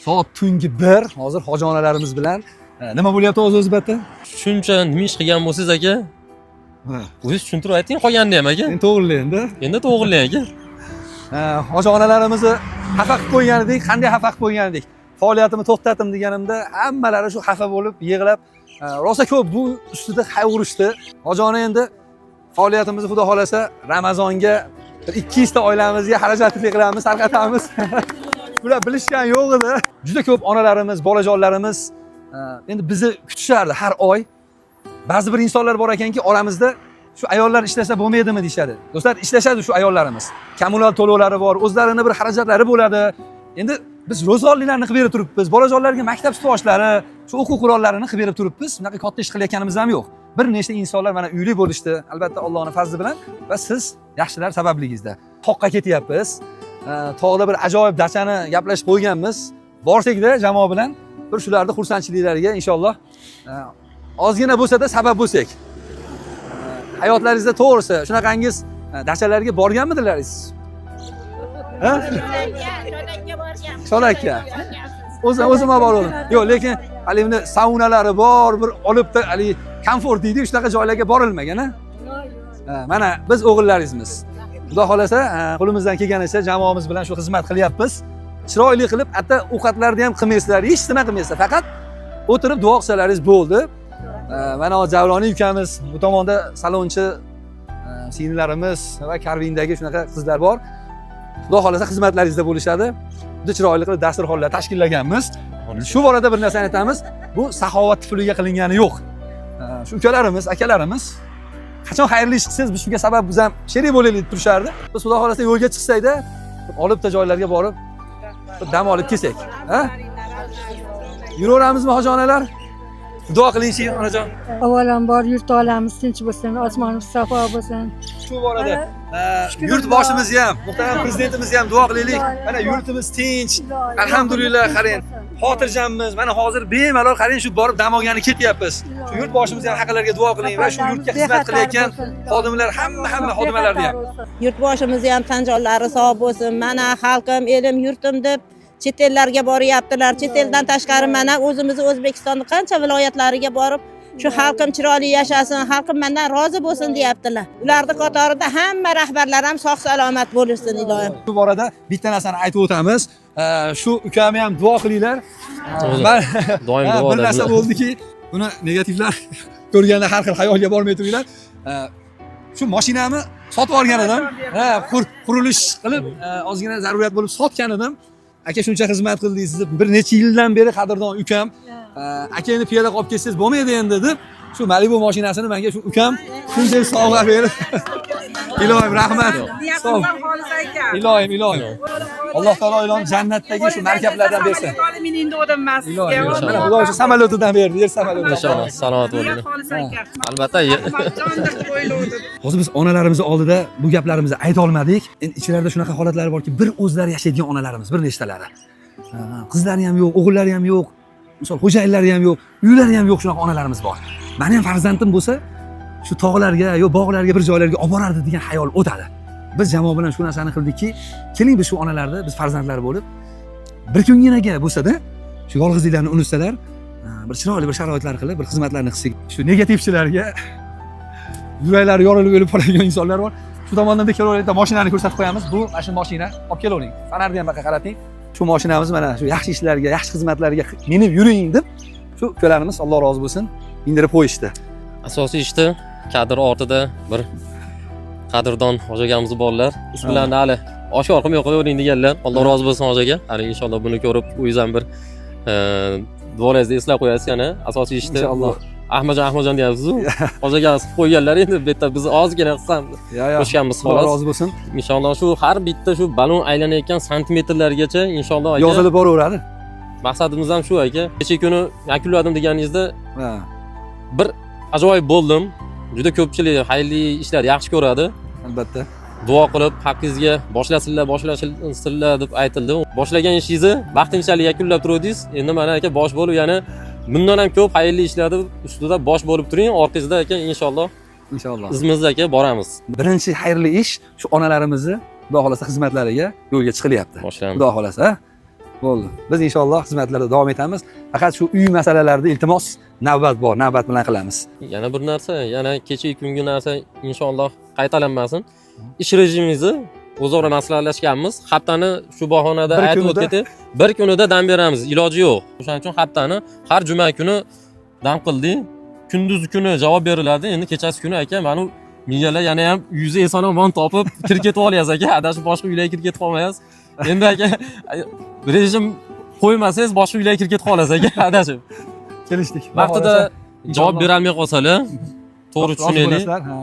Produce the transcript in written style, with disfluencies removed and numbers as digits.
Soat tungi 1. Hozir hoji onalarimiz bilan nima bo'lyapti o'zi bu yerda? Shuncha nima ish qilgan bo'lsangiz aka? Ha, O'zingiz tushuntirib ayting qolganini ham aka. endi to'g'rilaydi. Endi to'g'rilang aka. Hoji onalarimizni xafa qilib qo'ygan edik, qanday xafa qilib qo'ygan edik? Faoliyatimni to'xtatdim deganimda hammalari shu xafa bo'lib, yig'lab, rosa ko'p bu ustida qayg'urishdi. Hoji ona endi faoliyatimizni xudo xolasa Ramazonga 200 ta oilamizga xarajatli qilamiz, tarqatamiz. Bular bilishgan yo'q edi. Juda ko'p onalarimiz, bolajonlarimiz endi bizni kutishardi har oy. Ba'zi bir insonlar bor ekanki, oramizda shu ayollar ishlasa bo'lmaydimi deyshadi. Do'stlar, ishlashadi shu ayollarimiz. Kommunal to'lovlari bor, o'zlarini bir xarajatlari bo'ladi. Endi biz ro'zg'orliklarni qilib berib turibmiz. Bolajonlarga maktab sifoshlari, shu o'quv qurollarini qilib berib turibmiz. Bunaqa katta ish qilayotganimiz ham yo'q. Bir nechta insonlar mana uyli bo'lishdi, albatta Allohning fazli bilan va siz yaxshilar sababligingizda. Toqqa ketyapmiz. Tog'da bir ajoyib dachani gaplashib qo'yganmiz. Borsak-da jamoa bilan bir shularni xursandchiliklariga inshaalloh ozgina bo'lsa-da sabab bo'lsak. Hayotlaringizda to'g'risi shunaqangiz dachalarga borganmidilaringiz? Ha? Cholakka. O'zim ham bordim. Yo'q, lekin hali buni saunalari bor, bir olibda hali komfort deydi, shunaqa joylarga borilmagan, ha? Mana biz o'g'illaringizmiz. Xudo xolasa, qo'limizdan kelganicha jamoamiz bilan shu xizmat qilyapmiz. Chiroyli qilib, hatta ovqatlarni ham qilmaysizlar, hech nima qilmaysizlar, faqat o'tirib duo qilsalaringiz bo'ldi. Mana Javroniy ukamiz, bu tomonda salonchi singillarimiz va Karvindagi shunaqa qizlar bor. Xudo xolasa xizmatlaringizda bo'lishadi. Juda chiroyli qilib dasturxonlar tashkillaganmiz. Shu borada bir narsani aytamiz, bu saxovat puliga qilingani yo'q. Shu ukalarimiz, akalarimiz qachon xayrli ish qilsangiz, biz shunga sabab biz ham sherik bo'laylik deb turishardi. Biz xudo xolasa yo'lga chiqsak-da, olibda joylarga borib dam olib kelsak, ha? Yuraveramizmi hoji onalar? Duo qiling-chi onajon. Avvalambor yurt olamiz tinch bo'lsin, osmonimiz safo bo'lsin. Shu borada yurt boshimizni ham, muhtaram prezidentimizni ham duo qilaylik. Mana yurtimiz tinch. Alhamdulillah, qarang. Xotirjammiz. Mana hozir bemalol qarang shu borib dam olgani ketyapmiz. Shu yurt boshimizni ham haqlarga duo qiling va shu yurtga xizmat qilayotgan xodimlar hamma xodimalarni ham. Yurtboshimizni ham tan jonlari sog' bo'lsin. Mana xalqim, elim, yurtim deb chet ellarga boryaptilar. Chet eldan tashqari mana o'zimizni O'zbekistonning qancha viloyatlariga borib, shu xalqim chiroyli yashasin, xalqim mendan rozi bo'lsin deyaptilar. Ularning qatorida hamma rahbarlar ham sog' salomat bo'lsin ilohim. Shu borada bitta narsani aytib o'tamiz. Shu ukamni ham duo qilinglar. Doim duo. Bir narsa bo'ldiki, buni negativlar ko'rganda har xil xayolga bormay turinglar. Shu mashinamni sotib olgan edim. Qurilish qilib, ozgina zaruriyat bo'lib sotgan edim. Aka shuncha xizmat qildingiz deb bir necha yildan beri qadrdon ukam, akangni piyoda qolib ketsangiz bo'lmaydi endi deb shu Malibu mashinasini menga shu ukam shuncha sovg'a berib. Ilohim rahmat. Sog' Ilohim. Alloh taolo ilon jannatdagi shu markablardan bersin. Mening do'dim emas. Mana Xudo o'sha samolyotidan berdi, yer samolyoti. Inshaalloh salomat bo'ling. Albatta. Hozir biz onalarimiz oldida bu gaplarimizni ayta olmadik. Endi ichlarida shunaqa holatlar borki, bir o'zlari yashaydigan onalarimiz, bir nechtalari. Qizlari ham yo'q, o'g'illari ham yo'q. Misol xo'jayinlari ham yo'q, uylari ham yo'q shunaqa onalarimiz bor. Meni ham farzandim bo'lsa, shu tog'larga yo bog'larga bir joylarga olib borardi degan xayol o'tadi. Biz jamoa bilan shu narsani qildikki, keling biz shu onalarni, biz farzandlar bo'lib, bir kunginaga bo'lsa-da, shu yolg'izliklarni unutsalar, bir chiroyli bir sharoitlar qilib, bir xizmatlarni qilsak, shu negativchilarga yuraklari yorilib o'lib qoladigan insonlar bor. Shu tomondan kelaverayotgan mashinani ko'rsatib qo'yamiz. Bu mana shu mashina, olib kelavering. Fanarni ham baqa qarating. Shu mashinamiz mana shu yaxshi ishlarga, yaxshi xizmatlarga minib yuring deb, shu ukalarimiz Alloh rozi bo'lsin, mindirib qo'yishdi. Asosiy ishda kadr ortida bir qadrdon hoji akamiz borlar. Ismlarini hali oshkor qilmay qo'yavering deganlar. Alloh rozi bo'lsin hoji aka. Hali inshaalloh buni ko'rib, o'zingiz ham bir duolaringizni eslab qo'yasiz yana. Asosiy ishda Inshaalloh. Ahmadjon deyapsiz-ku. Hoji akamiz qo'yganlar endi bu yerda biz ozgina qilsam qo'shganmiz xolos. Alloh rozi bo'lsin. Inshaalloh shu har bitta shu balon aylanayotgan santimetrlargacha inshaalloh aka yozilib boraveradi. Maqsadimiz ham shu aka. Kecha kuni yakunladim deganingizda bir ajoyib bo'ldim. Juda ko'pchilik xayrli ishlar yaxshi ko'radi. Albatta. Duo qilib haqqingizga boshlasizlar deb aytildi. Boshlagan ishingizni vaqtinchalik yakunlab turdingiz. Endi mana aka bosh bo'lib yana bundan ham ko'p xayrli ishlarni ustida bosh bo'lib turing. Orqangizda aka inshaalloh izimizda aka boramiz. Birinchi xayrli ish shu onalarimizni Xudo xolasa xizmatlariga yo'lga chiqilyapti. Xudo xolasa. Bo'ldi. Biz inshaalloh xizmatlarda davom etamiz. Faqat shu uy masalalarida iltimos navbat bor, navbat bilan qilamiz. Yana bir narsa, yana kechagi kungi narsa inshaalloh qaytalanmasin. Ish rejimimizni o'zaro maslahatlashganmiz. Haftani shu bahonada Bir aytib kunida? o'tdik. Bir kunida dam beramiz, iloji yo'q. O'shaning uchun haftani har juma kuni dam qildik. Kunduzi kuni javob beriladi. Endi kechasi kuni aka, mana miyalar yana ham yuzi eson-omon topib kirib ketib olyapsiz aka. Adashib boshqa uylarga kirib ketib qolmaysiz. Endi aka rejim qo'ymasangiz boshqa uylarga kirib ketib qolasiz aka, adashib. Kelishdik. Vaqtida javob berolmay qolsalar, to'g'ri Rozi tushunaylik. bo'lasizlar, ha.